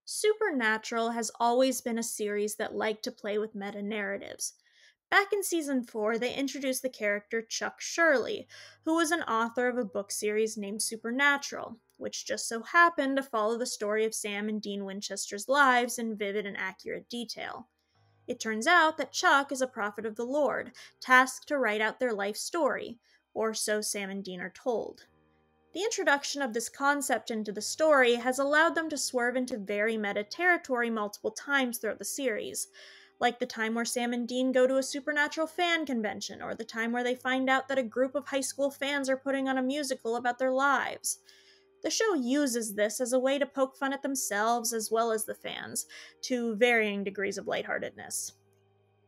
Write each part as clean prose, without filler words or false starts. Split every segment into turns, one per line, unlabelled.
Supernatural has always been a series that liked to play with meta narratives. Back in season 4, they introduced the character Chuck Shirley, who was an author of a book series named Supernatural, which just so happened to follow the story of Sam and Dean Winchester's lives in vivid and accurate detail. It turns out that Chuck is a prophet of the Lord, tasked to write out their life story, or so Sam and Dean are told. The introduction of this concept into the story has allowed them to swerve into very meta territory multiple times throughout the series, like the time where Sam and Dean go to a Supernatural fan convention, or the time where they find out that a group of high school fans are putting on a musical about their lives. The show uses this as a way to poke fun at themselves as well as the fans, to varying degrees of lightheartedness.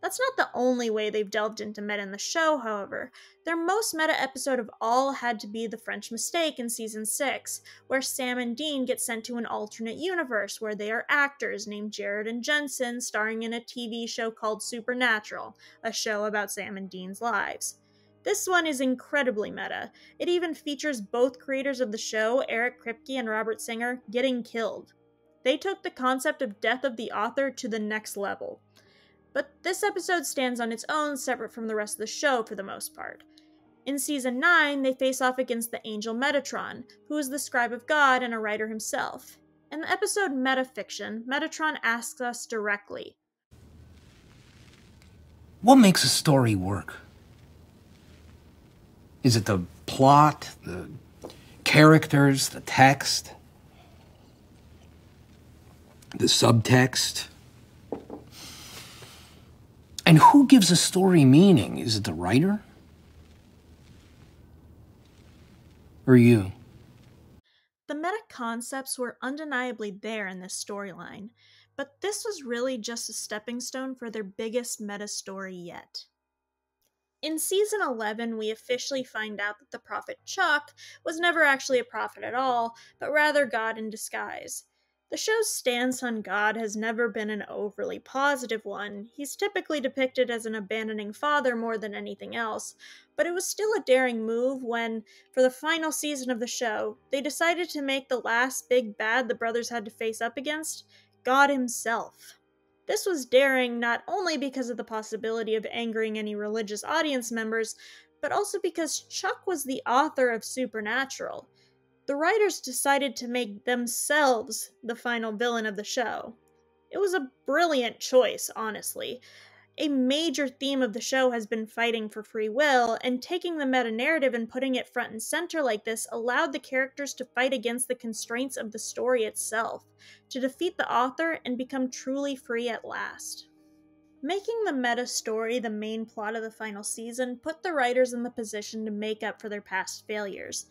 That's not the only way they've delved into meta in the show, however. Their most meta episode of all had to be The French Mistake in Season 6, where Sam and Dean get sent to an alternate universe where they are actors named Jared and Jensen starring in a TV show called Supernatural, a show about Sam and Dean's lives. This one is incredibly meta. It even features both creators of the show, Eric Kripke and Robert Singer, getting killed. They took the concept of death of the author to the next level. But this episode stands on its own, separate from the rest of the show for the most part. In Season 9, they face off against the angel Metatron, who is the scribe of God and a writer himself. In the episode Metafiction, Metatron asks us directly,
what makes a story work? Is it the plot, the characters, the text, the subtext? And who gives a story meaning? Is it the writer? Or you?
The meta concepts were undeniably there in this storyline, but this was really just a stepping stone for their biggest meta story yet. In Season 11, we officially find out that the prophet Chuck was never actually a prophet at all, but rather God in disguise. The show's stance on God has never been an overly positive one. He's typically depicted as an abandoning father more than anything else, but it was still a daring move when, for the final season of the show, they decided to make the last big bad the brothers had to face up against God himself. This was daring not only because of the possibility of angering any religious audience members, but also because Chuck was the author of Supernatural. The writers decided to make themselves the final villain of the show. It was a brilliant choice, honestly. A major theme of the show has been fighting for free will, and taking the meta-narrative and putting it front and center like this allowed the characters to fight against the constraints of the story itself, to defeat the author and become truly free at last. Making the meta story the main plot of the final season put the writers in the position to make up for their past failures.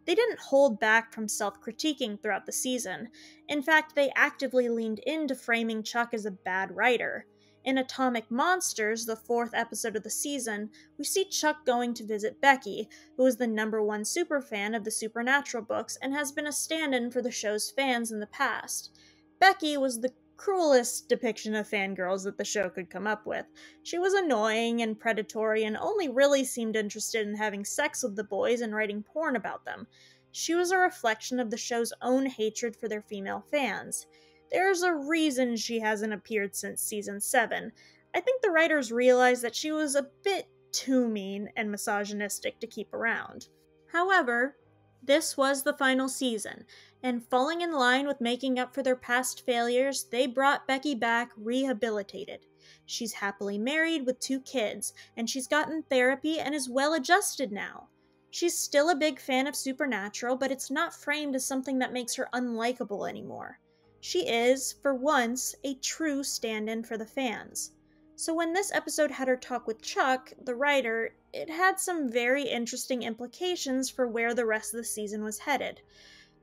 They didn't hold back from self-critiquing throughout the season. In fact, they actively leaned into framing Chuck as a bad writer. In Atomic Monsters, the 4th episode of the season, we see Chuck going to visit Becky, who is the #1 superfan of the Supernatural books and has been a stand-in for the show's fans in the past. Becky was the cruelest depiction of fangirls that the show could come up with. She was annoying and predatory and only really seemed interested in having sex with the boys and writing porn about them. She was a reflection of the show's own hatred for their female fans. There's a reason she hasn't appeared since Season 7. I think the writers realized that she was a bit too mean and misogynistic to keep around. However, this was the final season, and falling in line with making up for their past failures, they brought Becky back rehabilitated. She's happily married with 2 kids, and she's gotten therapy and is well adjusted now. She's still a big fan of Supernatural, but it's not framed as something that makes her unlikable anymore. She is, for once, a true stand-in for the fans. So when this episode had her talk with Chuck, the writer, it had some very interesting implications for where the rest of the season was headed.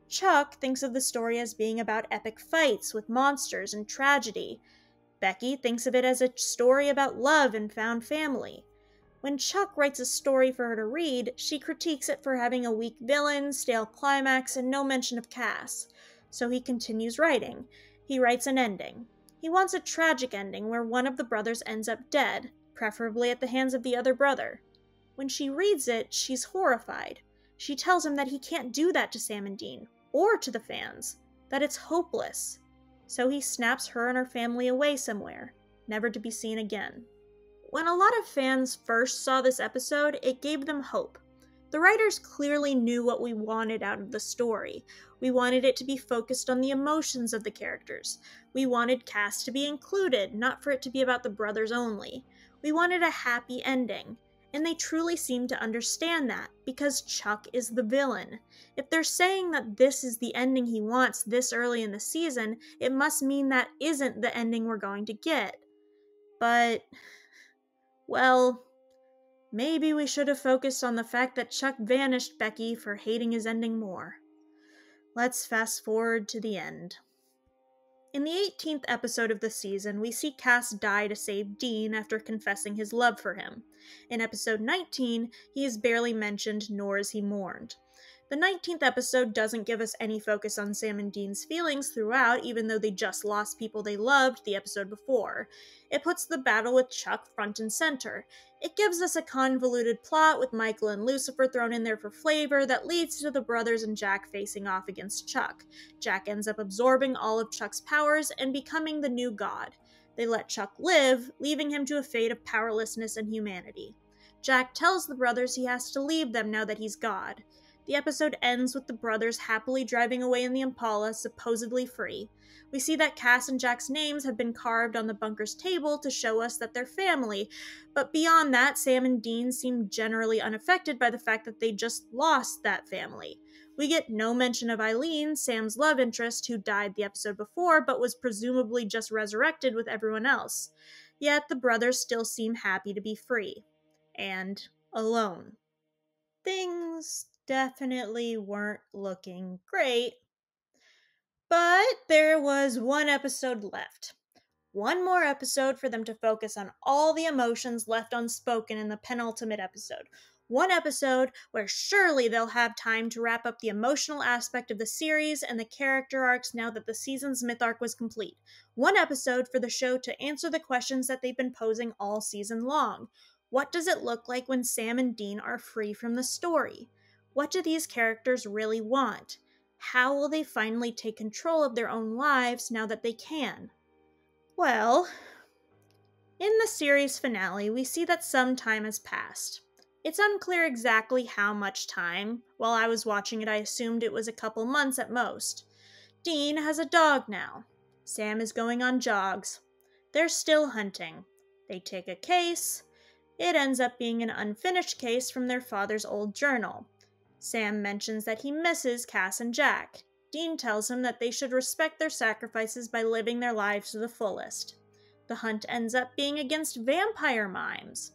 Chuck thinks of the story as being about epic fights with monsters and tragedy. Becky thinks of it as a story about love and found family. When Chuck writes a story for her to read, she critiques it for having a weak villain, stale climax, and no mention of Cass. So he continues writing. He writes an ending. He wants a tragic ending where one of the brothers ends up dead, preferably at the hands of the other brother. When she reads it, she's horrified. She tells him that he can't do that to Sam and Dean, or to the fans, that it's hopeless. So he snaps her and her family away somewhere, never to be seen again. When a lot of fans first saw this episode, it gave them hope. The writers clearly knew what we wanted out of the story. We wanted it to be focused on the emotions of the characters. We wanted Cass to be included, not for it to be about the brothers only. We wanted a happy ending. And they truly seem to understand that, because Chuck is the villain. If they're saying that this is the ending he wants this early in the season, it must mean that isn't the ending we're going to get. But, well, maybe we should have focused on the fact that Chuck vanished Becky for hating his ending more. Let's fast forward to the end. In the 18th episode of the season, we see Cass die to save Dean after confessing his love for him. In episode 19, he is barely mentioned, nor is he mourned. The 19th episode doesn't give us any focus on Sam and Dean's feelings throughout, even though they just lost people they loved the episode before. It puts the battle with Chuck front and center. It gives us a convoluted plot with Michael and Lucifer thrown in there for flavor that leads to the brothers and Jack facing off against Chuck. Jack ends up absorbing all of Chuck's powers and becoming the new god. They let Chuck live, leaving him to a fate of powerlessness and humanity. Jack tells the brothers he has to leave them now that he's god. The episode ends with the brothers happily driving away in the Impala, supposedly free. We see that Cass and Jack's names have been carved on the bunker's table to show us that they're family, but beyond that, Sam and Dean seem generally unaffected by the fact that they just lost that family. We get no mention of Eileen, Sam's love interest, who died the episode before, but was presumably just resurrected with everyone else. Yet the brothers still seem happy to be free. And alone. Things definitely weren't looking great. But there was one episode left. One more episode for them to focus on all the emotions left unspoken in the penultimate episode. One episode where surely they'll have time to wrap up the emotional aspect of the series and the character arcs now that the season's myth arc was complete. One episode for the show to answer the questions that they've been posing all season long. What does it look like when Sam and Dean are free from the story? What do these characters really want? How will they finally take control of their own lives now that they can? Well, in the series finale, we see that some time has passed. It's unclear exactly how much time. While I was watching it, I assumed it was a couple months at most. Dean has a dog now. Sam is going on jogs. They're still hunting. They take a case. It ends up being an unfinished case from their father's old journal. Sam mentions that he misses Cass and Jack. Dean tells him that they should respect their sacrifices by living their lives to the fullest. The hunt ends up being against vampire mimes.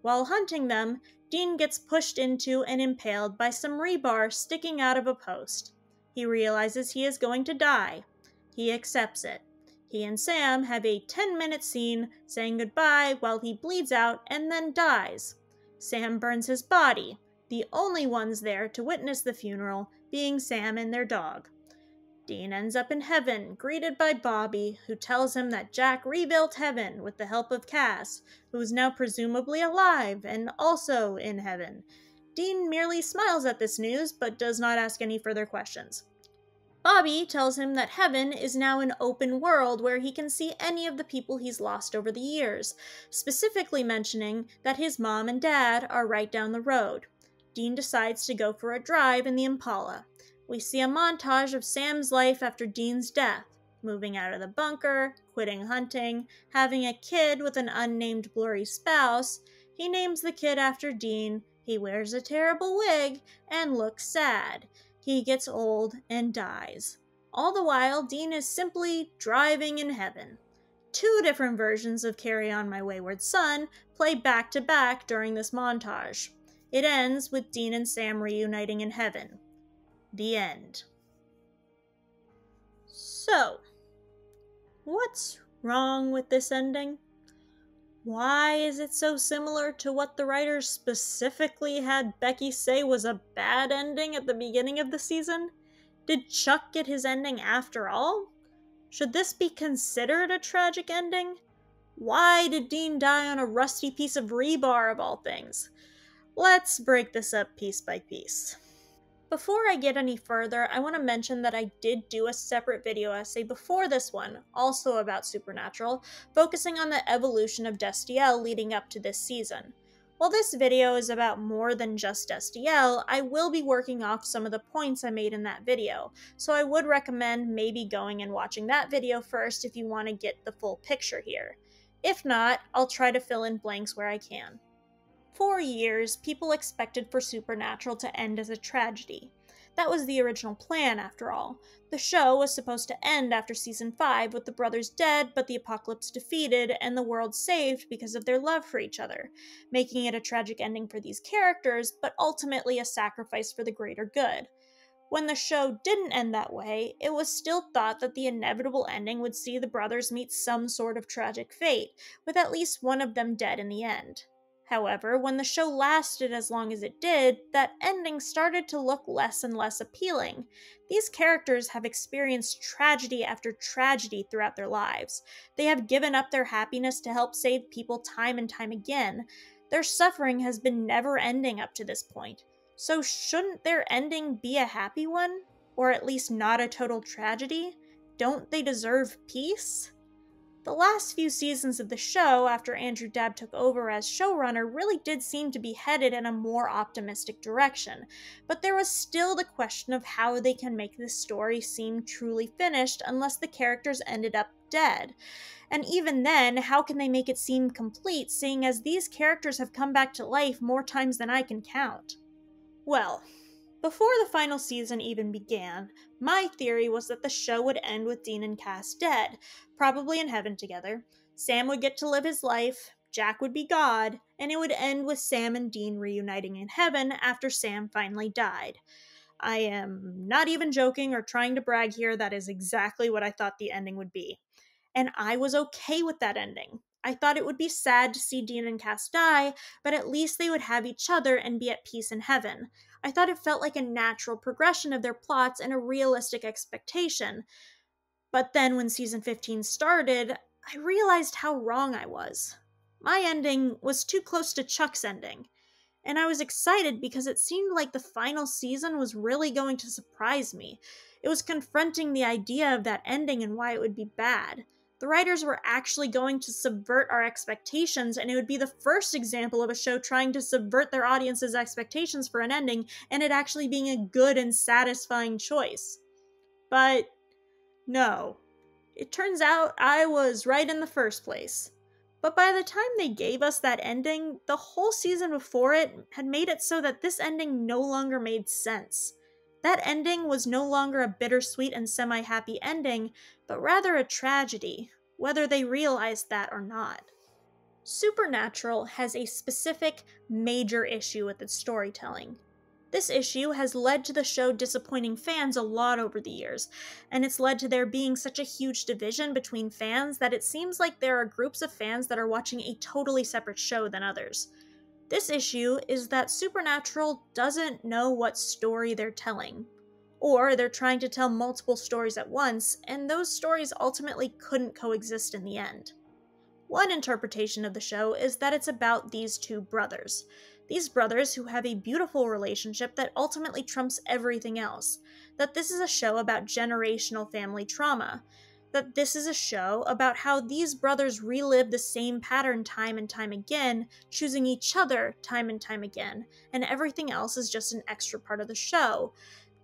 While hunting them, Dean gets pushed into and impaled by some rebar sticking out of a post. He realizes he is going to die. He accepts it. He and Sam have a 10-minute scene saying goodbye while he bleeds out and then dies. Sam burns his body, the only ones there to witness the funeral being Sam and their dog. Dean ends up in heaven, greeted by Bobby, who tells him that Jack rebuilt heaven with the help of Cass, who is now presumably alive and also in heaven. Dean merely smiles at this news, but does not ask any further questions. Bobby tells him that heaven is now an open world where he can see any of the people he's lost over the years, specifically mentioning that his mom and dad are right down the road. Dean decides to go for a drive in the Impala. We see a montage of Sam's life after Dean's death, moving out of the bunker, quitting hunting, having a kid with an unnamed blurry spouse. He names the kid after Dean, he wears a terrible wig, and looks sad. He gets old and dies. All the while, Dean is simply driving in heaven. Two different versions of Carry On My Wayward Son play back to back during this montage. It ends with Dean and Sam reuniting in heaven. The end. So, what's wrong with this ending? Why is it so similar to what the writers specifically had Becky say was a bad ending at the beginning of the season? Did Chuck get his ending after all? Should this be considered a tragic ending? Why did Dean die on a rusty piece of rebar of all things? Let's break this up piece by piece. Before I get any further, I want to mention that I did do a separate video essay before this one, also about Supernatural, focusing on the evolution of Destiel leading up to this season. While this video is about more than just Destiel, I will be working off some of the points I made in that video, so I would recommend maybe going and watching that video first if you want to get the full picture here. If not, I'll try to fill in blanks where I can. For years, people expected for Supernatural to end as a tragedy. That was the original plan, after all. The show was supposed to end after season 5 with the brothers dead, but the apocalypse defeated and the world saved because of their love for each other, making it a tragic ending for these characters, but ultimately a sacrifice for the greater good. When the show didn't end that way, it was still thought that the inevitable ending would see the brothers meet some sort of tragic fate, with at least one of them dead in the end. However, when the show lasted as long as it did, that ending started to look less and less appealing. These characters have experienced tragedy after tragedy throughout their lives. They have given up their happiness to help save people time and time again. Their suffering has been never ending up to this point. So shouldn't their ending be a happy one? Or at least not a total tragedy? Don't they deserve peace? The last few seasons of the show, after Andrew Dabb took over as showrunner, really did seem to be headed in a more optimistic direction, but there was still the question of how they can make this story seem truly finished unless the characters ended up dead. And even then, how can they make it seem complete, seeing as these characters have come back to life more times than I can count? Well, before the final season even began, my theory was that the show would end with Dean and Cass dead, probably in heaven together. Sam would get to live his life, Jack would be God, and it would end with Sam and Dean reuniting in heaven after Sam finally died. I am not even joking or trying to brag here, that is exactly what I thought the ending would be. And I was okay with that ending. I thought it would be sad to see Dean and Cass die, but at least they would have each other and be at peace in heaven. I thought it felt like a natural progression of their plots and a realistic expectation. But then when season 15 started, I realized how wrong I was. My ending was too close to Chuck's ending. And I was excited because it seemed like the final season was really going to surprise me. It was confronting the idea of that ending and why it would be bad. The writers were actually going to subvert our expectations, and it would be the first example of a show trying to subvert their audience's expectations for an ending, and it actually being a good and satisfying choice. But no. It turns out I was right in the first place. But by the time they gave us that ending, the whole season before it had made it so that this ending no longer made sense. That ending was no longer a bittersweet and semi-happy ending, but rather a tragedy, whether they realized that or not. Supernatural has a specific, major issue with its storytelling. This issue has led to the show disappointing fans a lot over the years, and it's led to there being such a huge division between fans that it seems like there are groups of fans that are watching a totally separate show than others. This issue is that Supernatural doesn't know what story they're telling. Or they're trying to tell multiple stories at once, and those stories ultimately couldn't coexist in the end. One interpretation of the show is that it's about these two brothers. These brothers who have a beautiful relationship that ultimately trumps everything else. That this is a show about generational family trauma. That this is a show about how these brothers relive the same pattern time and time again, choosing each other time and time again, and everything else is just an extra part of the show.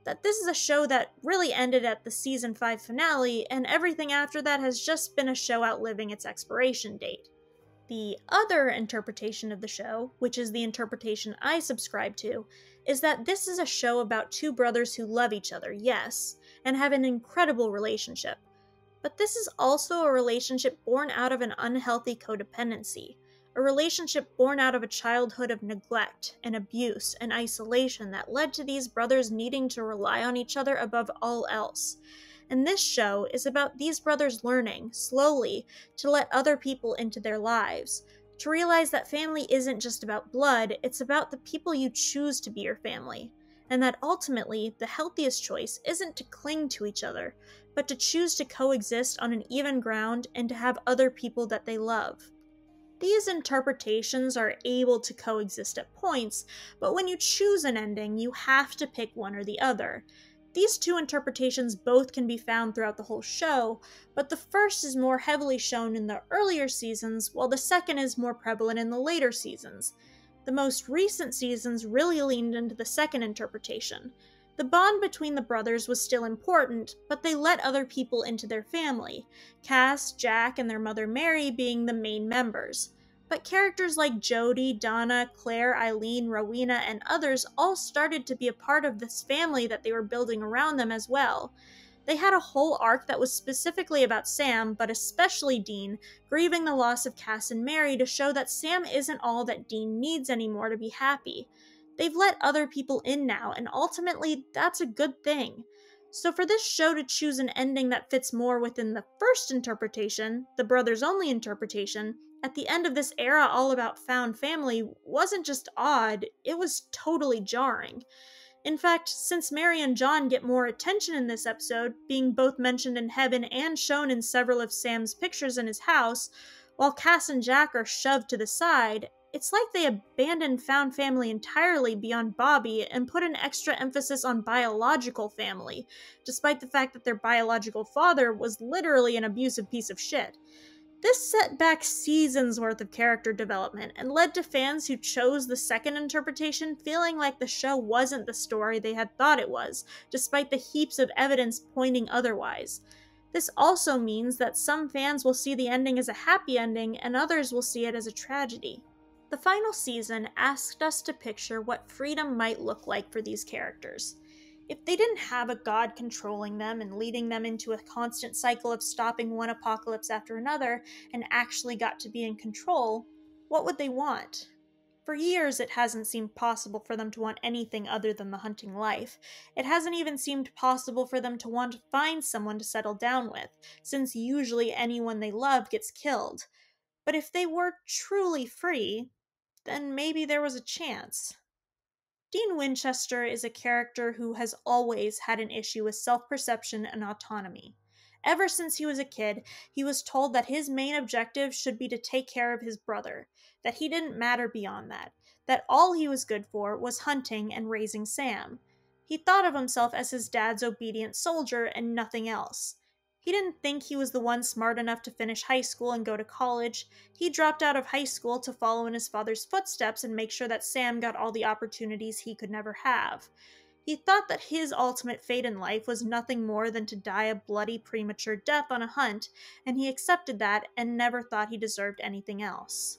That this is a show that really ended at the season 5 finale, and everything after that has just been a show outliving its expiration date. The other interpretation of the show, which is the interpretation I subscribe to, is that this is a show about two brothers who love each other, yes, and have an incredible relationship. But this is also a relationship born out of an unhealthy codependency, a relationship born out of a childhood of neglect and abuse and isolation that led to these brothers needing to rely on each other above all else. And this show is about these brothers learning, slowly, to let other people into their lives, to realize that family isn't just about blood, it's about the people you choose to be your family, and that ultimately, the healthiest choice isn't to cling to each other, but to choose to coexist on an even ground and to have other people that they love. These interpretations are able to coexist at points, but when you choose an ending, you have to pick one or the other. These two interpretations both can be found throughout the whole show, but the first is more heavily shown in the earlier seasons, while the second is more prevalent in the later seasons. The most recent seasons really leaned into the second interpretation. The bond between the brothers was still important, but they let other people into their family, Cass, Jack, and their mother Mary being the main members. But characters like Jody, Donna, Claire, Eileen, Rowena, and others all started to be a part of this family that they were building around them as well. They had a whole arc that was specifically about Sam, but especially Dean, grieving the loss of Cass and Mary to show that Sam isn't all that Dean needs anymore to be happy. They've let other people in now, and ultimately, that's a good thing. So for this show to choose an ending that fits more within the first interpretation, the brothers-only interpretation, at the end of this era all about found family wasn't just odd, it was totally jarring. In fact, since Mary and John get more attention in this episode, being both mentioned in heaven and shown in several of Sam's pictures in his house, while Cass and Jack are shoved to the side, it's like they abandoned found family entirely beyond Bobby and put an extra emphasis on biological family, despite the fact that their biological father was literally an abusive piece of shit. This set back seasons worth of character development and led to fans who chose the second interpretation feeling like the show wasn't the story they had thought it was, despite the heaps of evidence pointing otherwise. This also means that some fans will see the ending as a happy ending and others will see it as a tragedy. The final season asked us to picture what freedom might look like for these characters. If they didn't have a god controlling them and leading them into a constant cycle of stopping one apocalypse after another and actually got to be in control, what would they want? For years, it hasn't seemed possible for them to want anything other than the hunting life. It hasn't even seemed possible for them to want to find someone to settle down with, since usually anyone they love gets killed. But if they were truly free, then maybe there was a chance. Dean Winchester is a character who has always had an issue with self-perception and autonomy. Ever since he was a kid, he was told that his main objective should be to take care of his brother, that he didn't matter beyond that all he was good for was hunting and raising Sam. He thought of himself as his dad's obedient soldier and nothing else. He didn't think he was the one smart enough to finish high school and go to college. He dropped out of high school to follow in his father's footsteps and make sure that Sam got all the opportunities he could never have. He thought that his ultimate fate in life was nothing more than to die a bloody premature death on a hunt, and he accepted that and never thought he deserved anything else.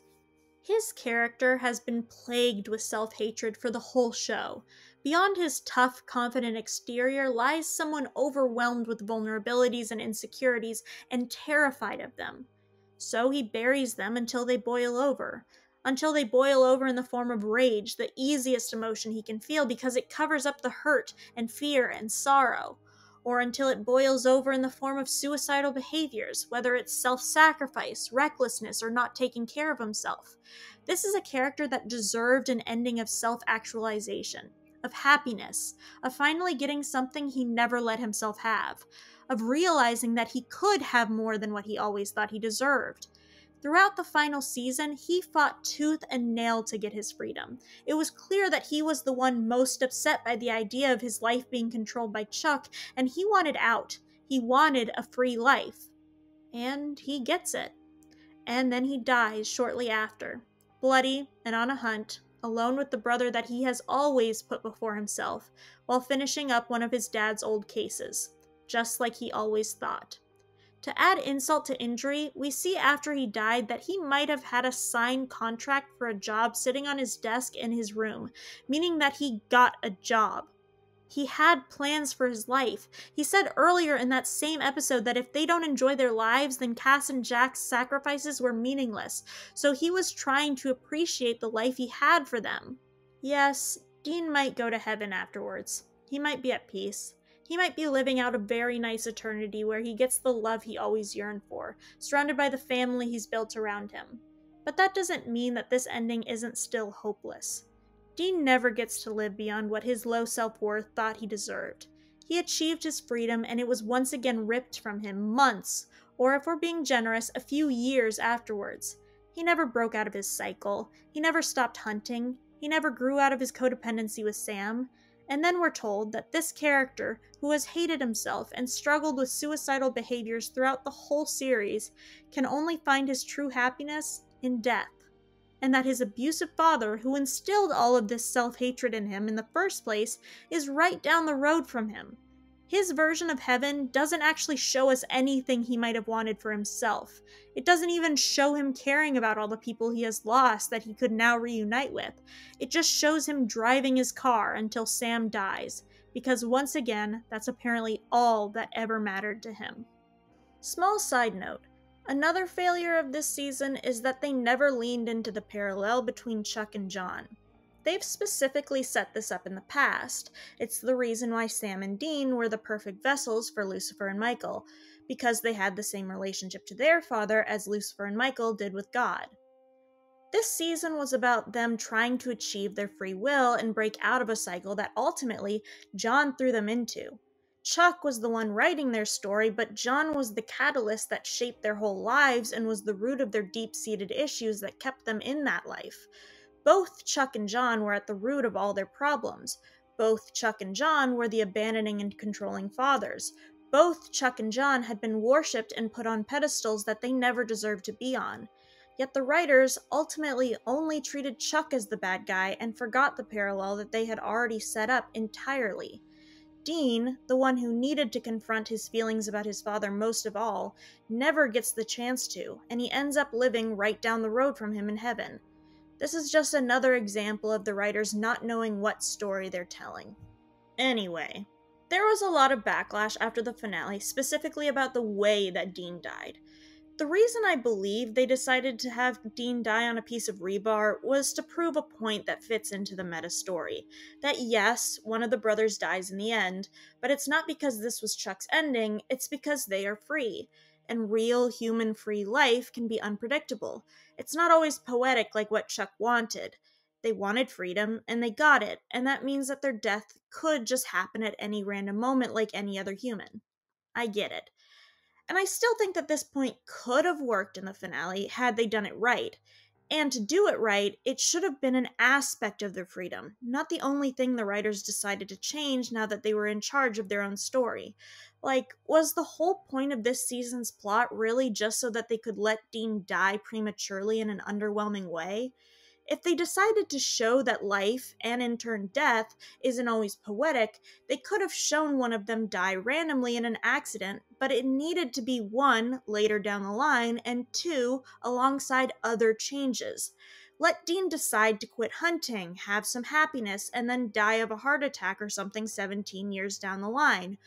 His character has been plagued with self-hatred for the whole show. Beyond his tough, confident exterior lies someone overwhelmed with vulnerabilities and insecurities and terrified of them. So he buries them until they boil over. Until they boil over in the form of rage, the easiest emotion he can feel because it covers up the hurt and fear and sorrow. Or until it boils over in the form of suicidal behaviors, whether it's self-sacrifice, recklessness, or not taking care of himself. This is a character that deserved an ending of self-actualization, of happiness, of finally getting something he never let himself have, of realizing that he could have more than what he always thought he deserved. Throughout the final season, he fought tooth and nail to get his freedom. It was clear that he was the one most upset by the idea of his life being controlled by Chuck, and he wanted out. He wanted a free life. And he gets it. And then he dies shortly after, bloody and on a hunt, alone with the brother that he has always put before himself, while finishing up one of his dad's old cases, just like he always thought. To add insult to injury, we see after he died that he might have had a signed contract for a job sitting on his desk in his room, meaning that he got a job. He had plans for his life. He said earlier in that same episode that if they don't enjoy their lives, then Cass and Jack's sacrifices were meaningless, so he was trying to appreciate the life he had for them. Yes, Dean might go to heaven afterwards. He might be at peace. He might be living out a very nice eternity where he gets the love he always yearned for, surrounded by the family he's built around him. But that doesn't mean that this ending isn't still hopeless. Dean never gets to live beyond what his low self-worth thought he deserved. He achieved his freedom and it was once again ripped from him months, or if we're being generous, a few years afterwards. He never broke out of his cycle, he never stopped hunting, he never grew out of his codependency with Sam. And then we're told that this character, who has hated himself and struggled with suicidal behaviors throughout the whole series, can only find his true happiness in death. And that his abusive father, who instilled all of this self-hatred in him in the first place, is right down the road from him. His version of heaven doesn't actually show us anything he might have wanted for himself. It doesn't even show him caring about all the people he has lost that he could now reunite with. It just shows him driving his car until Sam dies, because once again, that's apparently all that ever mattered to him. Small side note. Another failure of this season is that they never leaned into the parallel between Chuck and John. They've specifically set this up in the past. It's the reason why Sam and Dean were the perfect vessels for Lucifer and Michael, because they had the same relationship to their father as Lucifer and Michael did with God. This season was about them trying to achieve their free will and break out of a cycle that ultimately John threw them into. Chuck was the one writing their story, but John was the catalyst that shaped their whole lives and was the root of their deep-seated issues that kept them in that life. Both Chuck and John were at the root of all their problems. Both Chuck and John were the abandoning and controlling fathers. Both Chuck and John had been worshipped and put on pedestals that they never deserved to be on. Yet the writers ultimately only treated Chuck as the bad guy and forgot the parallel that they had already set up entirely. Dean, the one who needed to confront his feelings about his father most of all, never gets the chance to, and he ends up living right down the road from him in heaven. This is just another example of the writers not knowing what story they're telling. Anyway, there was a lot of backlash after the finale, specifically about the way that Dean died. The reason I believe they decided to have Dean die on a piece of rebar was to prove a point that fits into the meta story. That yes, one of the brothers dies in the end, but it's not because this was Chuck's ending, it's because they are free. And real human free life can be unpredictable. It's not always poetic like what Chuck wanted. They wanted freedom, and they got it, and that means that their death could just happen at any random moment like any other human. I get it. And I still think that this point could have worked in the finale had they done it right. And to do it right, it should have been an aspect of their freedom, not the only thing the writers decided to change now that they were in charge of their own story. Like, was the whole point of this season's plot really just so that they could let Dean die prematurely in an underwhelming way? If they decided to show that life, and in turn death, isn't always poetic, they could have shown one of them die randomly in an accident, but it needed to be one, later down the line, and two, alongside other changes. Let Dean decide to quit hunting, have some happiness, and then die of a heart attack or something 17 years down the line.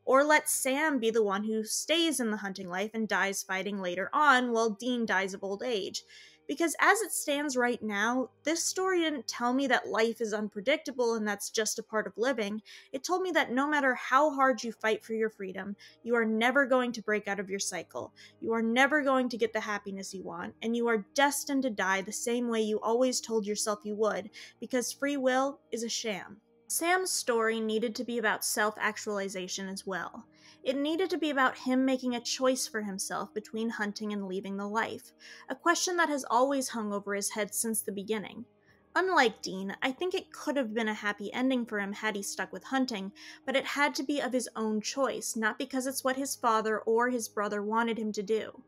Or let Sam be the one who stays in the hunting life and dies fighting later on while Dean dies of old age. Because as it stands right now, this story didn't tell me that life is unpredictable and that's just a part of living. It told me that no matter how hard you fight for your freedom, you are never going to break out of your cycle. You are never going to get the happiness you want, and you are destined to die the same way you always told yourself you would, because free will is a sham. Sam's story needed to be about self-actualization as well. It needed to be about him making a choice for himself between hunting and leaving the life, a question that has always hung over his head since the beginning. Unlike Dean, I think it could have been a happy ending for him had he stuck with hunting, but it had to be of his own choice, not because it's what his father or his brother wanted him to do.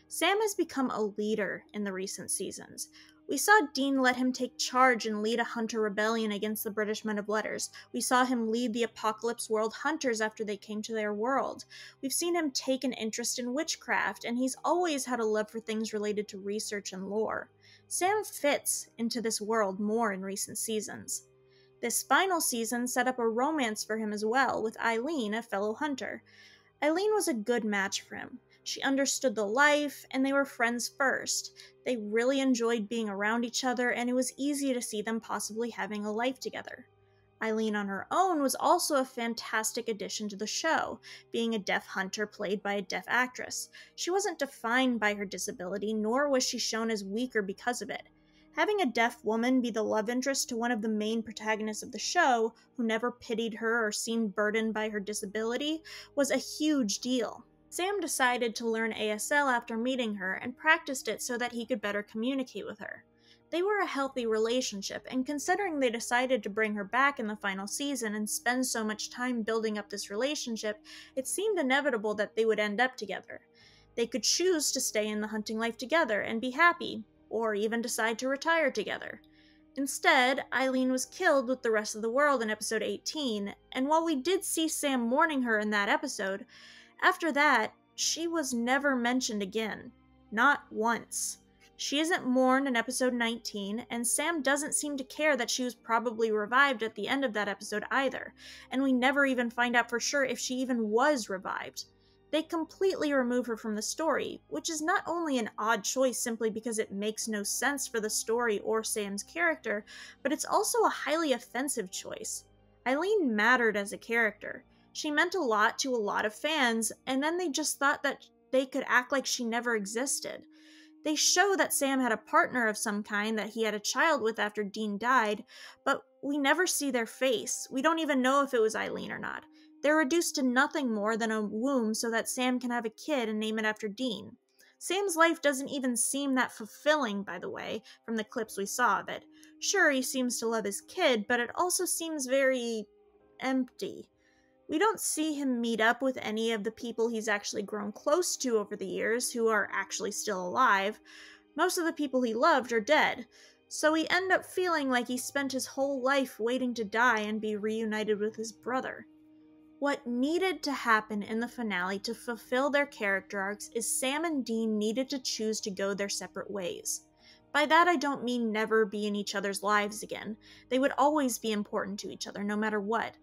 Sam has become a leader in the recent seasons. We saw Dean let him take charge and lead a hunter rebellion against the British Men of Letters. We saw him lead the Apocalypse World Hunters after they came to their world. We've seen him take an interest in witchcraft, and he's always had a love for things related to research and lore. Sam fits into this world more in recent seasons. This final season set up a romance for him as well, with Eileen, a fellow hunter. Eileen was a good match for him. She understood the life, and they were friends first. They really enjoyed being around each other, and it was easy to see them possibly having a life together. Eileen on her own was also a fantastic addition to the show, being a deaf hunter played by a deaf actress. She wasn't defined by her disability, nor was she shown as weaker because of it. Having a deaf woman be the love interest to one of the main protagonists of the show, who never pitied her or seemed burdened by her disability, was a huge deal. Sam decided to learn ASL after meeting her and practiced it so that he could better communicate with her. They were a healthy relationship, and considering they decided to bring her back in the final season and spend so much time building up this relationship, it seemed inevitable that they would end up together. They could choose to stay in the hunting life together and be happy, or even decide to retire together. Instead, Eileen was killed with the rest of the world in episode 18, and while we did see Sam mourning her in that episode, after that, she was never mentioned again. Not once. She isn't mourned in episode 19, and Sam doesn't seem to care that she was probably revived at the end of that episode either, and we never even find out for sure if she even was revived. They completely remove her from the story, which is not only an odd choice simply because it makes no sense for the story or Sam's character, but it's also a highly offensive choice. Eileen mattered as a character. She meant a lot to a lot of fans, and then they just thought that they could act like she never existed. They show that Sam had a partner of some kind that he had a child with after Dean died, but we never see their face. We don't even know if it was Eileen or not. They're reduced to nothing more than a womb so that Sam can have a kid and name it after Dean. Sam's life doesn't even seem that fulfilling, by the way, from the clips we saw of it. Sure, he seems to love his kid, but it also seems very empty. We don't see him meet up with any of the people he's actually grown close to over the years who are actually still alive. Most of the people he loved are dead, so we end up feeling like he spent his whole life waiting to die and be reunited with his brother. What needed to happen in the finale to fulfill their character arcs is Sam and Dean needed to choose to go their separate ways. By that I don't mean never be in each other's lives again. They would always be important to each other, no matter what.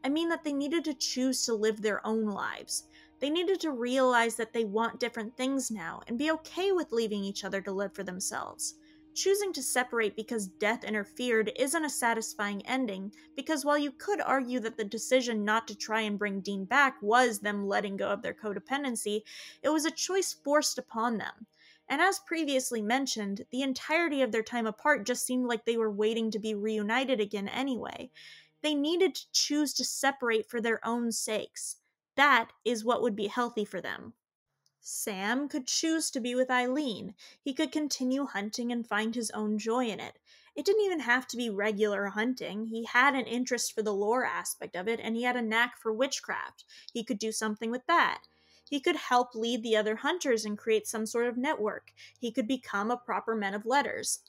I mean that they needed to choose to live their own lives. They needed to realize that they want different things now, and be okay with leaving each other to live for themselves. Choosing to separate because death interfered isn't a satisfying ending, because while you could argue that the decision not to try and bring Dean back was them letting go of their codependency, it was a choice forced upon them. And as previously mentioned, the entirety of their time apart just seemed like they were waiting to be reunited again anyway. They needed to choose to separate for their own sakes. That is what would be healthy for them. Sam could choose to be with Eileen. He could continue hunting and find his own joy in it. It didn't even have to be regular hunting. He had an interest for the lore aspect of it, and he had a knack for witchcraft. He could do something with that. He could help lead the other hunters and create some sort of network. He could become a proper man of letters.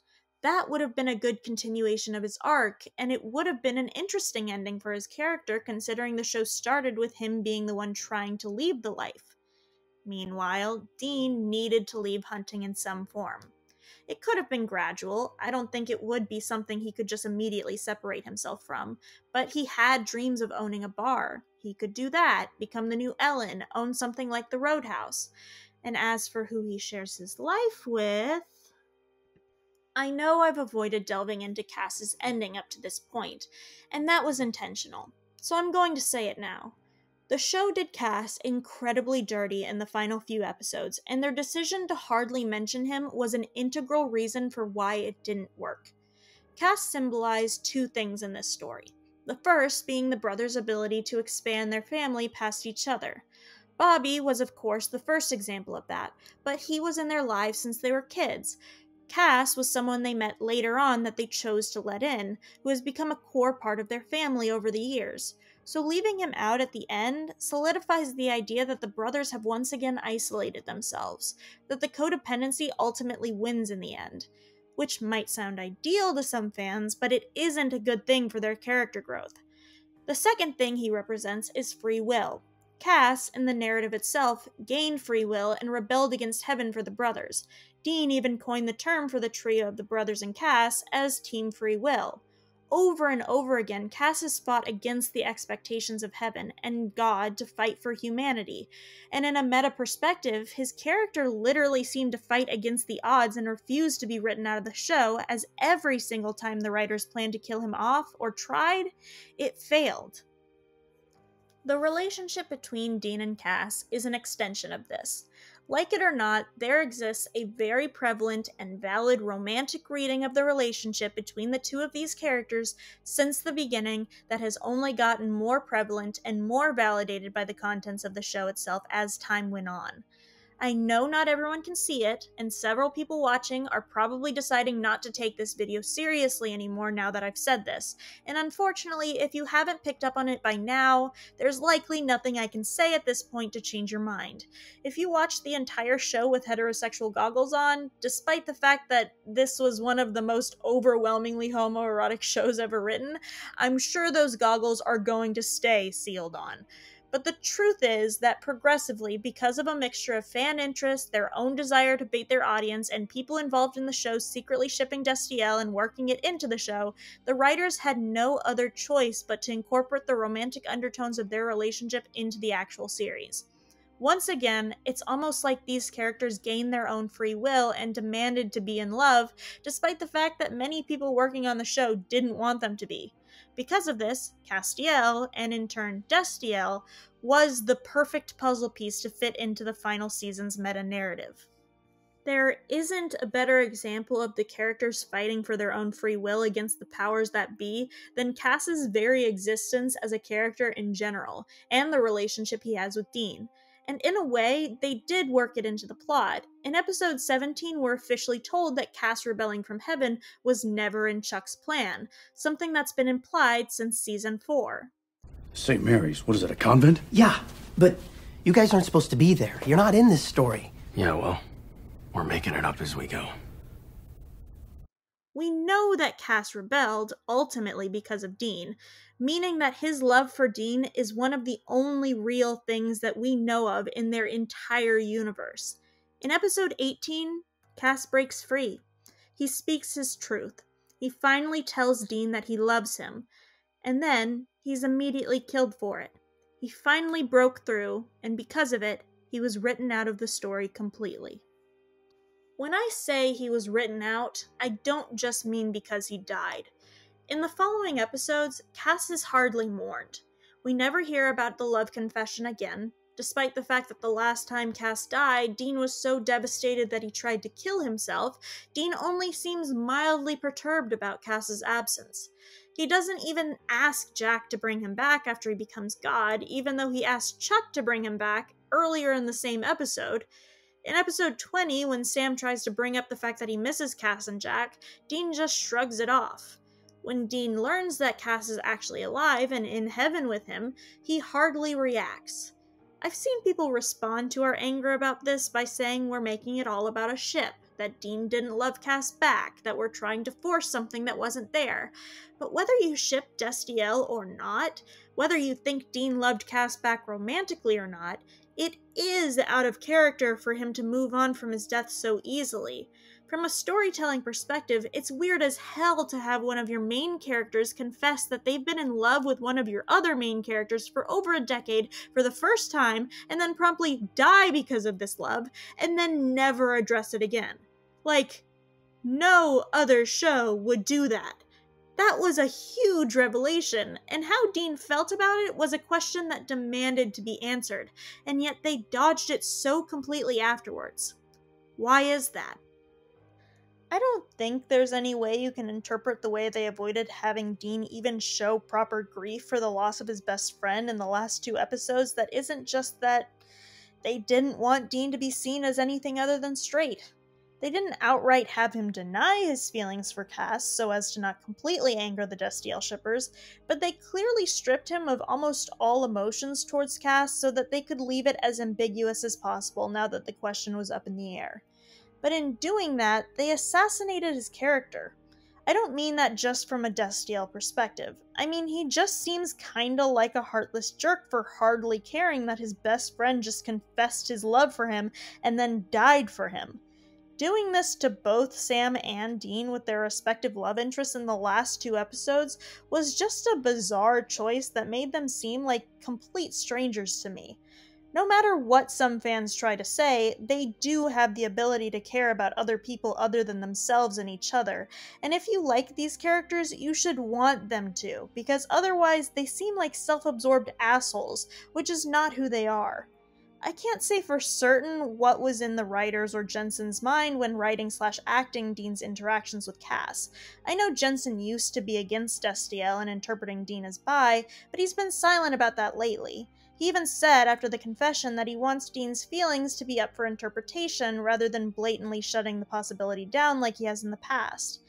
That would have been a good continuation of his arc, and it would have been an interesting ending for his character considering the show started with him being the one trying to leave the life. Meanwhile, Dean needed to leave hunting in some form. It could have been gradual. I don't think it would be something he could just immediately separate himself from, but he had dreams of owning a bar. He could do that, become the new Ellen, own something like the Roadhouse. And as for who he shares his life with, I know I've avoided delving into Cass's ending up to this point, and that was intentional, so I'm going to say it now. The show did Cass incredibly dirty in the final few episodes, and their decision to hardly mention him was an integral reason for why it didn't work. Cass symbolized two things in this story. The first being the brothers' ability to expand their family past each other. Bobby was of course the first example of that, but he was in their lives since they were kids. Cass was someone they met later on that they chose to let in, who has become a core part of their family over the years. So leaving him out at the end solidifies the idea that the brothers have once again isolated themselves, that the codependency ultimately wins in the end. Which might sound ideal to some fans, but it isn't a good thing for their character growth. The second thing he represents is free will. Cass, in the narrative itself, gained free will and rebelled against heaven for the brothers. Dean even coined the term for the trio of the brothers and Cass as Team Free Will. Over and over again, Cass has fought against the expectations of heaven and God to fight for humanity. And in a meta perspective, his character literally seemed to fight against the odds and refused to be written out of the show, as every single time the writers planned to kill him off or tried, it failed. The relationship between Dean and Cass is an extension of this. Like it or not, there exists a very prevalent and valid romantic reading of the relationship between the two of these characters since the beginning that has only gotten more prevalent and more validated by the contents of the show itself as time went on. I know not everyone can see it, and several people watching are probably deciding not to take this video seriously anymore now that I've said this, and unfortunately, if you haven't picked up on it by now, there's likely nothing I can say at this point to change your mind. If you watched the entire show with heterosexual goggles on, despite the fact that this was one of the most overwhelmingly homoerotic shows ever written, I'm sure those goggles are going to stay sealed on. But the truth is that progressively, because of a mixture of fan interest, their own desire to bait their audience, and people involved in the show secretly shipping Destiel and working it into the show, the writers had no other choice but to incorporate the romantic undertones of their relationship into the actual series. Once again, it's almost like these characters gained their own free will and demanded to be in love, despite the fact that many people working on the show didn't want them to be. Because of this, Castiel, and in turn Destiel, was the perfect puzzle piece to fit into the final season's meta-narrative. There isn't a better example of the characters fighting for their own free will against the powers that be than Cass's very existence as a character in general, and the relationship he has with Dean. And in a way, they did work it into the plot. In episode 17, we're officially told that Cass rebelling from heaven was never in Chuck's plan, something that's been implied since season 4.
St. Mary's, what is it, a convent?
Yeah, but you guys aren't supposed to be there. You're not in this story.
Yeah, well, we're making it up as we go.
We know that Cass rebelled, ultimately because of Dean, meaning that his love for Dean is one of the only real things that we know of in their entire universe. In episode 18, Cass breaks free. He speaks his truth. He finally tells Dean that he loves him, and then he's immediately killed for it. He finally broke through, and because of it, he was written out of the story completely. When I say he was written out, I don't just mean because he died. In the following episodes, Cass is hardly mourned. We never hear about the love confession again. Despite the fact that the last time Cass died, Dean was so devastated that he tried to kill himself, Dean only seems mildly perturbed about Cass's absence. He doesn't even ask Jack to bring him back after he becomes God, even though he asked Chuck to bring him back earlier in the same episode. In episode 20, when Sam tries to bring up the fact that he misses Cass and Jack, Dean just shrugs it off. When Dean learns that Cass is actually alive and in heaven with him, he hardly reacts. I've seen people respond to our anger about this by saying we're making it all about a ship, that Dean didn't love Cass back, that we're trying to force something that wasn't there. But whether you ship Destiel or not, whether you think Dean loved Cass back romantically or not, it is out of character for him to move on from his death so easily. From a storytelling perspective, it's weird as hell to have one of your main characters confess that they've been in love with one of your other main characters for over a decade for the first time, and then promptly die because of this love, and then never address it again. Like, no other show would do that. That was a huge revelation, and how Dean felt about it was a question that demanded to be answered, and yet they dodged it so completely afterwards. Why is that? I don't think there's any way you can interpret the way they avoided having Dean even show proper grief for the loss of his best friend in the last 2 episodes that isn't just that they didn't want Dean to be seen as anything other than straight. They didn't outright have him deny his feelings for Cass so as to not completely anger the Destiel shippers, but they clearly stripped him of almost all emotions towards Cass so that they could leave it as ambiguous as possible now that the question was up in the air. But in doing that, they assassinated his character. I don't mean that just from a Destiel perspective. I mean, he just seems kinda like a heartless jerk for hardly caring that his best friend just confessed his love for him and then died for him. Doing this to both Sam and Dean with their respective love interests in the last 2 episodes was just a bizarre choice that made them seem like complete strangers to me. No matter what some fans try to say, they do have the ability to care about other people other than themselves and each other, and if you like these characters, you should want them to, because otherwise they seem like self-absorbed assholes, which is not who they are. I can't say for certain what was in the writers or Jensen's mind when writing/acting Dean's interactions with Cass. I know Jensen used to be against Destiel and interpreting Dean as bi, but he's been silent about that lately. He even said after the confession that he wants Dean's feelings to be up for interpretation rather than blatantly shutting the possibility down like he has in the past.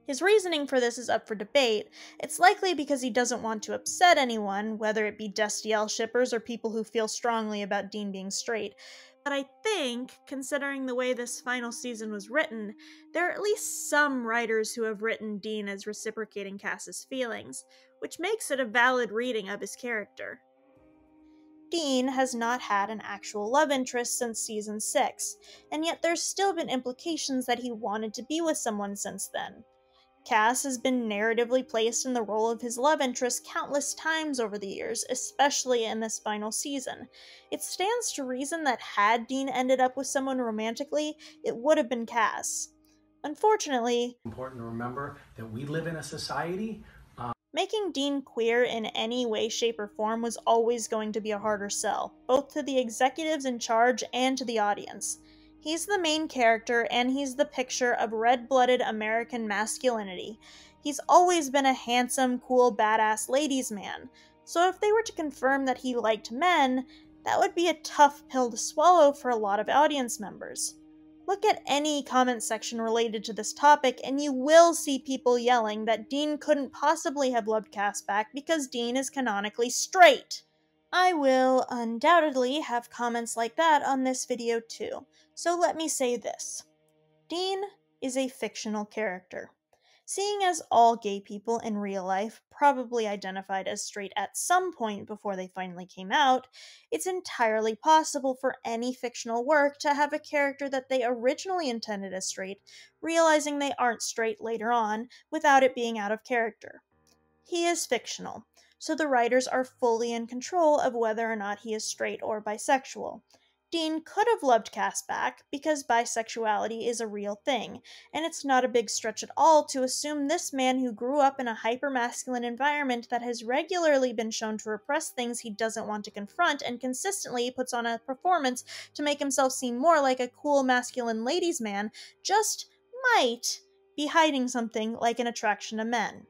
His reasoning for this is up for debate. It's likely because he doesn't want to upset anyone, whether it be Destiel shippers or people who feel strongly about Dean being straight. But I think, considering the way this final season was written, there are at least some writers who have written Dean as reciprocating Cass's feelings, which makes it a valid reading of his character. Dean has not had an actual love interest since season 6, and yet there's still been implications that he wanted to be with someone since then. Cass has been narratively placed in the role of his love interest countless times over the years, especially in this final season. It stands to reason that had Dean ended up with someone romantically, it would have been Cass. Unfortunately,
It's important to remember that we live in a society.
Making Dean queer in any way, shape, or form was always going to be a harder sell, both to the executives in charge and to the audience. He's the main character, and he's the picture of red-blooded American masculinity. He's always been a handsome, cool, badass ladies' man, so if they were to confirm that he liked men, that would be a tough pill to swallow for a lot of audience members. Look at any comment section related to this topic, and you will see people yelling that Dean couldn't possibly have loved Cass back because Dean is canonically straight. I will undoubtedly have comments like that on this video too, so let me say this. Dean is a fictional character. Seeing as all gay people in real life probably identified as straight at some point before they finally came out, it's entirely possible for any fictional work to have a character that they originally intended as straight, realizing they aren't straight later on, without it being out of character. He is fictional, so the writers are fully in control of whether or not he is straight or bisexual. Dean could have loved Cass back, because bisexuality is a real thing, and it's not a big stretch at all to assume this man who grew up in a hyper-masculine environment that has regularly been shown to repress things he doesn't want to confront and consistently puts on a performance to make himself seem more like a cool masculine ladies' man, just might be hiding something like an attraction to men.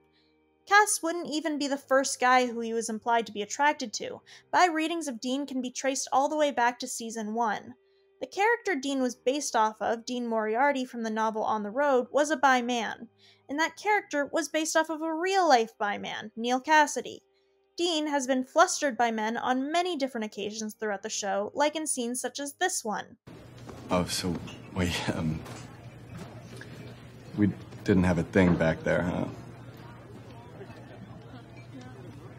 Cass wouldn't even be the first guy who he was implied to be attracted to. Bi readings of Dean can be traced all the way back to season 1. The character Dean was based off of, Dean Moriarty from the novel On the Road, was a bi man, and that character was based off of a real-life bi man, Neil Cassidy. Dean has been flustered by men on many different occasions throughout the show, like in scenes such as this one.
Oh, so, wait, we didn't have a thing back there, huh?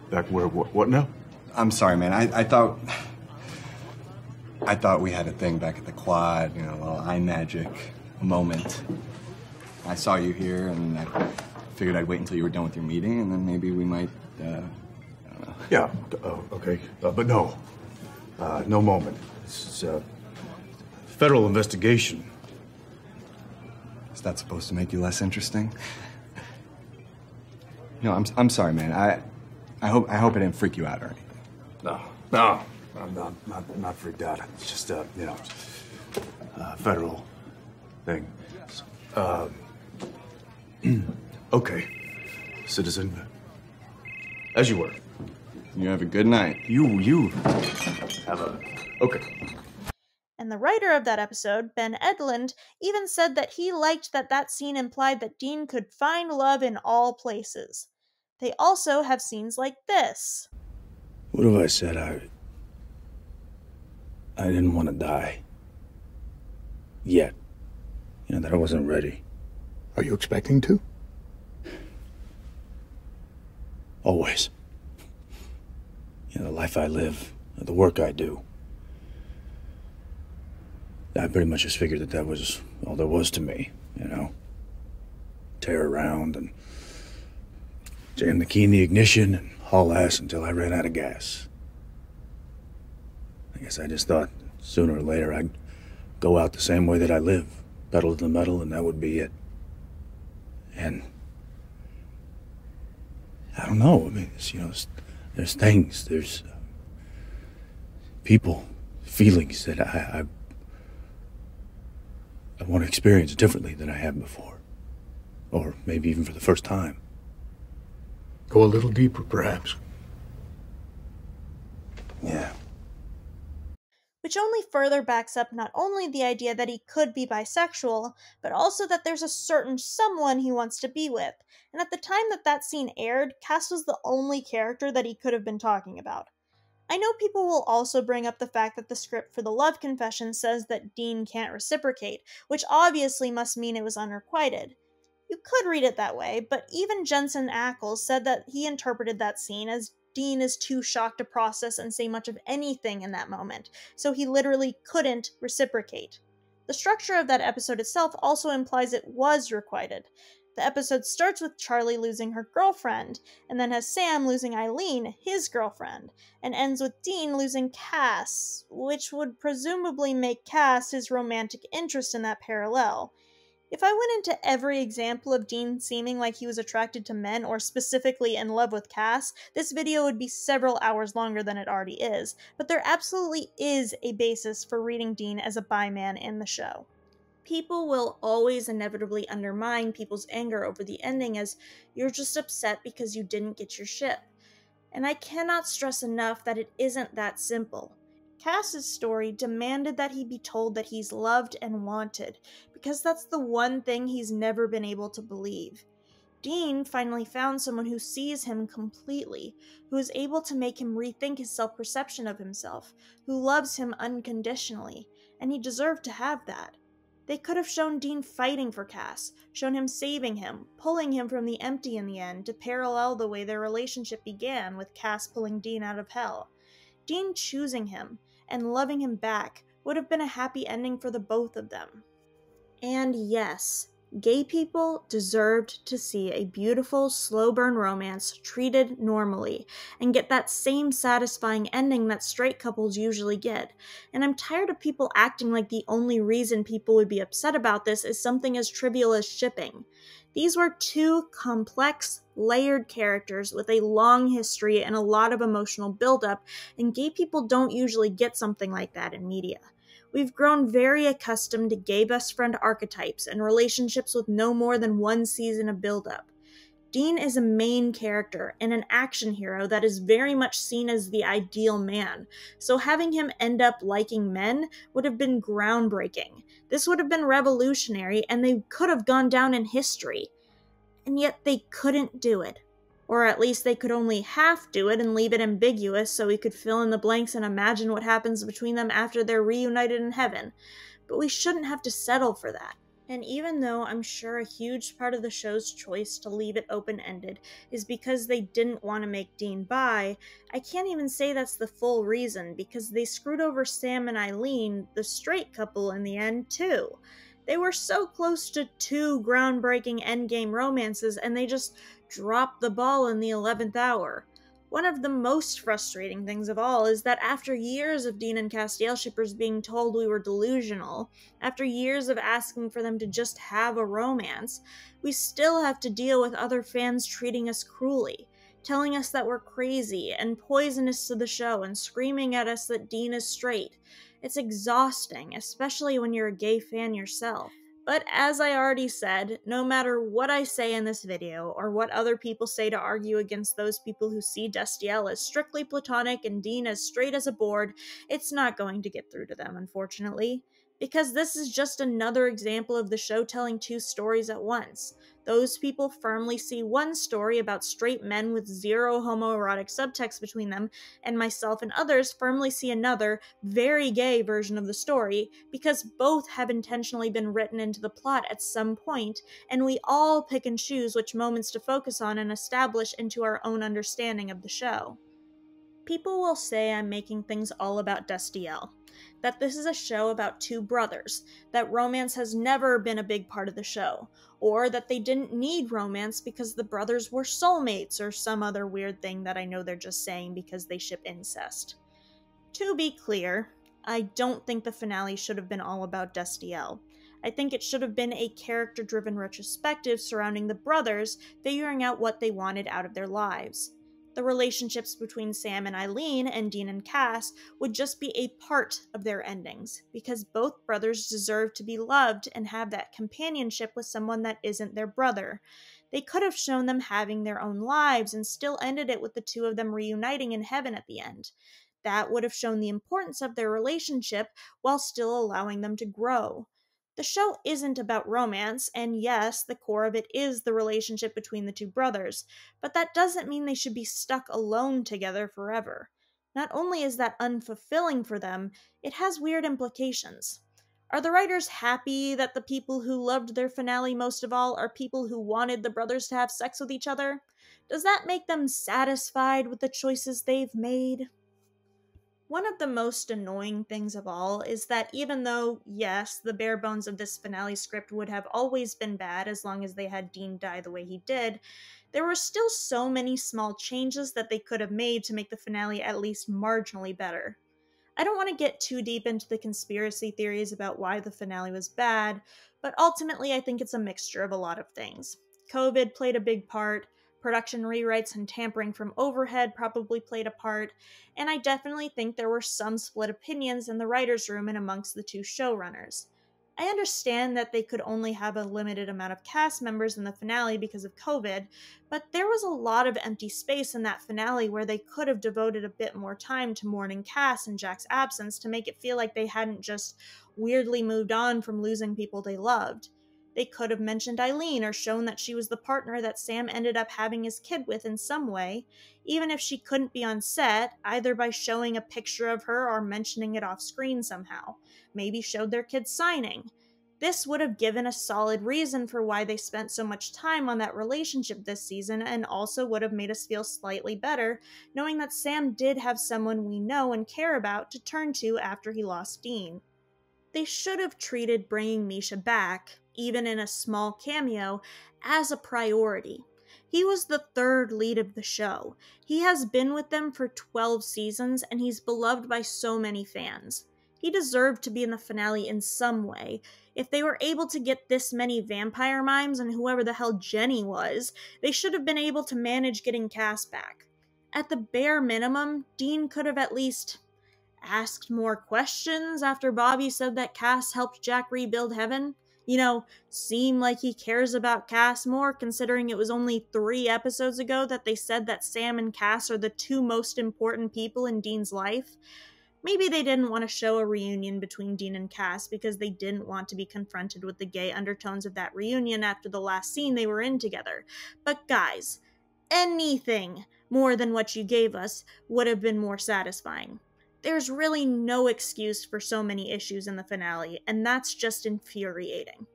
Back where, what now?
I'm sorry, man. I thought we had a thing back at the quad, you know, a little eye magic moment. I saw you here, and I figured I'd wait until you were done with your meeting, and then maybe we might, I don't know.
Yeah, okay. But no. No moment. This is a federal investigation.
Is that supposed to make you less interesting? No, I'm sorry, man. I hope I didn't freak you out or anything.
No, I'm not freaked out. It's just federal thing. Okay, citizen, as you were.
You have a good night.
You have a okay.
And the writer of that episode, Ben Edlund, even said that he liked that scene implied that Dean could find love in all places. They also have scenes like this.
What have I said? I didn't want to die. Yet. You know, that I wasn't ready.
Are you expecting to?
Always. You know, the life I live, the work I do. I pretty much just figured that was all there was to me, you know? Tear around and jam the key in the ignition and haul ass until I ran out of gas. I guess I just thought sooner or later I'd go out the same way that I live, pedal to the metal, and that would be it. And I don't know. I mean, there's things, there's people, feelings that I want to experience differently than I have before. Or maybe even for the first time.
Go a little deeper, perhaps.
Yeah.
Which only further backs up not only the idea that he could be bisexual, but also that there's a certain someone he wants to be with. And at the time that scene aired, Cass was the only character that he could have been talking about. I know people will also bring up the fact that the script for the love confession says that Dean can't reciprocate, which obviously must mean it was unrequited. You could read it that way, but even Jensen Ackles said that he interpreted that scene as Dean is too shocked to process and say much of anything in that moment, so he literally couldn't reciprocate. The structure of that episode itself also implies it was requited. The episode starts with Charlie losing her girlfriend, and then has Sam losing Eileen, his girlfriend, and ends with Dean losing Cass, which would presumably make Cass his romantic interest in that parallel. If I went into every example of Dean seeming like he was attracted to men or specifically in love with Cass, this video would be several hours longer than it already is, but there absolutely is a basis for reading Dean as a bi man in the show. People will always inevitably undermine people's anger over the ending as you're just upset because you didn't get your ship. And I cannot stress enough that it isn't that simple. Cass's story demanded that he be told that he's loved and wanted, because that's the one thing he's never been able to believe. Dean finally found someone who sees him completely, who is able to make him rethink his self-perception of himself, who loves him unconditionally, and he deserved to have that. They could have shown Dean fighting for Cass, shown him saving him, pulling him from the empty in the end to parallel the way their relationship began with Cass pulling Dean out of hell. Dean choosing him and loving him back would have been a happy ending for the both of them. And yes, gay people deserved to see a beautiful, slow burn romance treated normally and get that same satisfying ending that straight couples usually get. And I'm tired of people acting like the only reason people would be upset about this is something as trivial as shipping. These were two complex, layered characters with a long history and a lot of emotional buildup, and gay people don't usually get something like that in media. We've grown very accustomed to gay best friend archetypes and relationships with no more than one season of buildup. Dean is a main character and an action hero that is very much seen as the ideal man, so having him end up liking men would have been groundbreaking. This would have been revolutionary, and they could have gone down in history. And yet they couldn't do it. Or at least they could only half do it and leave it ambiguous so we could fill in the blanks and imagine what happens between them after they're reunited in heaven. But we shouldn't have to settle for that. And even though I'm sure a huge part of the show's choice to leave it open-ended is because they didn't want to make Dean bi, I can't even say that's the full reason, because they screwed over Sam and Eileen, the straight couple, in the end too. They were so close to two groundbreaking endgame romances, and they just dropped the ball in the 11th hour. One of the most frustrating things of all is that after years of Dean and Castiel shippers being told we were delusional, after years of asking for them to just have a romance, we still have to deal with other fans treating us cruelly, telling us that we're crazy and poisonous to the show and screaming at us that Dean is straight. It's exhausting, especially when you're a gay fan yourself. But as I already said, no matter what I say in this video, or what other people say to argue against those people who see Destiel as strictly platonic and Dean as straight as a board, it's not going to get through to them, unfortunately. Because this is just another example of the show telling two stories at once. Those people firmly see one story about straight men with zero homoerotic subtext between them, and myself and others firmly see another, very gay version of the story, because both have intentionally been written into the plot at some point, and we all pick and choose which moments to focus on and establish into our own understanding of the show. People will say I'm making things all about Destiel, that this is a show about two brothers, that romance has never been a big part of the show, or that they didn't need romance because the brothers were soulmates, or some other weird thing that I know they're just saying because they ship incest. To be clear, I don't think the finale should have been all about Destiel. I think it should have been a character-driven retrospective surrounding the brothers figuring out what they wanted out of their lives. The relationships between Sam and Eileen and Dean and Cass would just be a part of their endings, because both brothers deserve to be loved and have that companionship with someone that isn't their brother. They could have shown them having their own lives and still ended it with the two of them reuniting in heaven at the end. That would have shown the importance of their relationship while still allowing them to grow. The show isn't about romance, and yes, the core of it is the relationship between the two brothers, but that doesn't mean they should be stuck alone together forever. Not only is that unfulfilling for them, it has weird implications. Are the writers happy that the people who loved their finale most of all are people who wanted the brothers to have sex with each other? Does that make them satisfied with the choices they've made? One of the most annoying things of all is that even though, yes, the bare bones of this finale script would have always been bad as long as they had Dean die the way he did, there were still so many small changes that they could have made to make the finale at least marginally better. I don't want to get too deep into the conspiracy theories about why the finale was bad, but ultimately I think it's a mixture of a lot of things. COVID played a big part, production rewrites and tampering from overhead probably played a part, and I definitely think there were some split opinions in the writer's room and amongst the two showrunners. I understand that they could only have a limited amount of cast members in the finale because of COVID, but there was a lot of empty space in that finale where they could have devoted a bit more time to mourning Cass in Jack's absence to make it feel like they hadn't just weirdly moved on from losing people they loved. They could have mentioned Eileen or shown that she was the partner that Sam ended up having his kid with in some way, even if she couldn't be on set, either by showing a picture of her or mentioning it off screen somehow. Maybe showed their kid signing. This would have given a solid reason for why they spent so much time on that relationship this season, and also would have made us feel slightly better, knowing that Sam did have someone we know and care about to turn to after he lost Dean. They should have treated bringing Misha back, even in a small cameo, as a priority. He was the third lead of the show. He has been with them for 12 seasons, and he's beloved by so many fans. He deserved to be in the finale in some way. If they were able to get this many vampire mimes and whoever the hell Jenny was, they should have been able to manage getting Cass back. At the bare minimum, Dean could have at least asked more questions after Bobby said that Cass helped Jack rebuild heaven. Seem like he cares about Cass more, considering it was only 3 episodes ago that they said that Sam and Cass are the two most important people in Dean's life. Maybe they didn't want to show a reunion between Dean and Cass because they didn't want to be confronted with the gay undertones of that reunion after the last scene they were in together. But guys, anything more than what you gave us would have been more satisfying. There's really no excuse for so many issues in the finale, and that's just infuriating.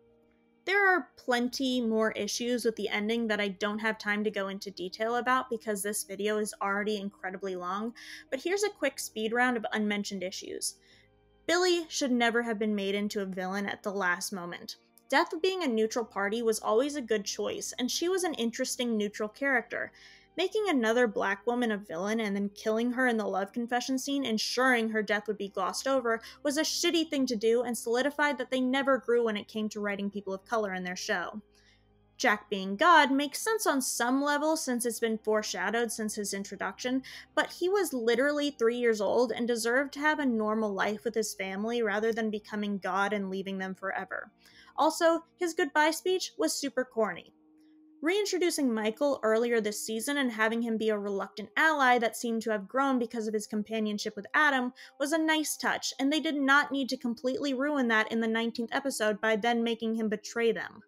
There are plenty more issues with the ending that I don't have time to go into detail about because this video is already incredibly long, but here's a quick speed round of unmentioned issues. Billy should never have been made into a villain at the last moment. Death being a neutral party was always a good choice, and she was an interesting neutral character. Making another black woman a villain and then killing her in the love confession scene, ensuring her death would be glossed over, was a shitty thing to do and solidified that they never grew when it came to writing people of color in their show. Jack being God makes sense on some level since it's been foreshadowed since his introduction, but he was literally 3 years old and deserved to have a normal life with his family rather than becoming God and leaving them forever. Also, his goodbye speech was super corny. Reintroducing Michael earlier this season and having him be a reluctant ally that seemed to have grown because of his companionship with Adam was a nice touch, and they did not need to completely ruin that in the 19th episode by then making him betray them.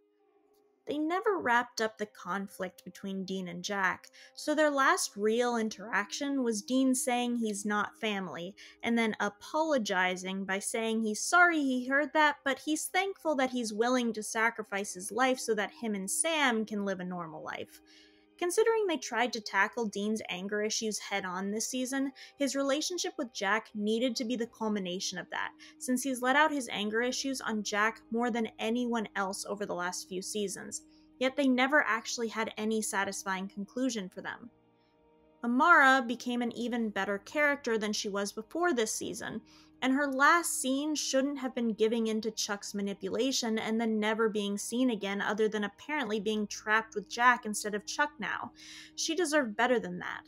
They never wrapped up the conflict between Dean and Jack, so their last real interaction was Dean saying he's not family, and then apologizing by saying he's sorry he heard that, but he's thankful that he's willing to sacrifice his life so that him and Sam can live a normal life. Considering they tried to tackle Dean's anger issues head-on this season, his relationship with Jack needed to be the culmination of that, since he's let out his anger issues on Jack more than anyone else over the last few seasons, yet they never actually had any satisfying conclusion for them. Amara became an even better character than she was before this season, and her last scene shouldn't have been giving in to Chuck's manipulation and then never being seen again other than apparently being trapped with Jack instead of Chuck now. She deserved better than that.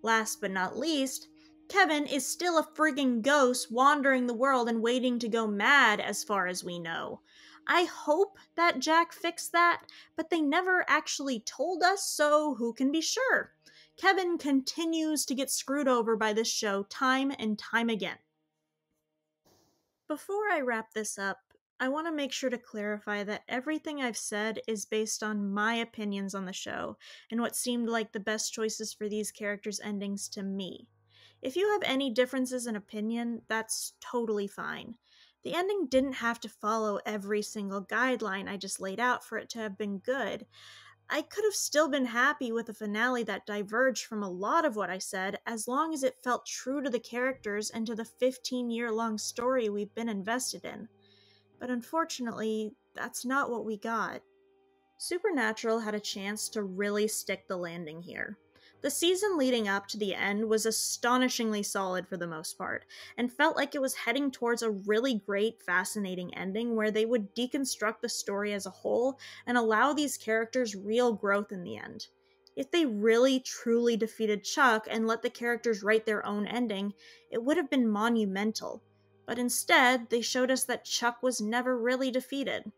Last but not least, Kevin is still a friggin' ghost wandering the world and waiting to go mad as far as we know. I hope that Jack fixed that, but they never actually told us, so who can be sure? Kevin continues to get screwed over by this show time and time again. Before I wrap this up, I want to make sure to clarify that everything I've said is based on my opinions on the show and what seemed like the best choices for these characters' endings to me. If you have any differences in opinion, that's totally fine. The ending didn't have to follow every single guideline I just laid out for it to have been good. I could have still been happy with a finale that diverged from a lot of what I said, as long as it felt true to the characters and to the 15-year-long story we've been invested in. But unfortunately, that's not what we got. Supernatural had a chance to really stick the landing here. The season leading up to the end was astonishingly solid for the most part, and felt like it was heading towards a really great, fascinating ending where they would deconstruct the story as a whole and allow these characters real growth in the end. If they really truly defeated Chuck and let the characters write their own ending, it would have been monumental. But instead, they showed us that Chuck was never really defeated.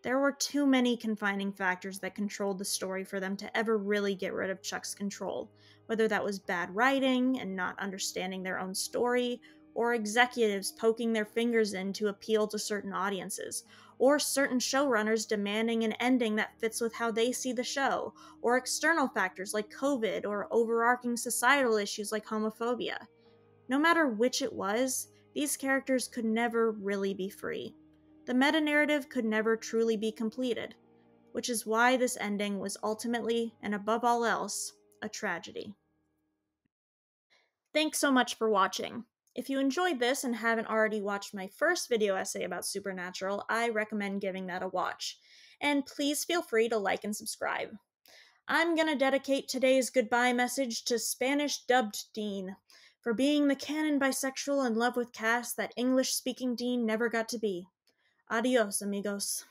There were too many confining factors that controlled the story for them to ever really get rid of Chuck's control, whether that was bad writing and not understanding their own story, or executives poking their fingers in to appeal to certain audiences, or certain showrunners demanding an ending that fits with how they see the show, or external factors like COVID or overarching societal issues like homophobia. No matter which it was, these characters could never really be free. The meta-narrative could never truly be completed, which is why this ending was ultimately, and above all else, a tragedy. Thanks so much for watching. If you enjoyed this and haven't already watched my first video essay about Supernatural, I recommend giving that a watch. And please feel free to like and subscribe. I'm gonna dedicate today's goodbye message to Spanish-dubbed Dean, for being the canon bisexual in love with Cass that English-speaking Dean never got to be. Adios, amigos.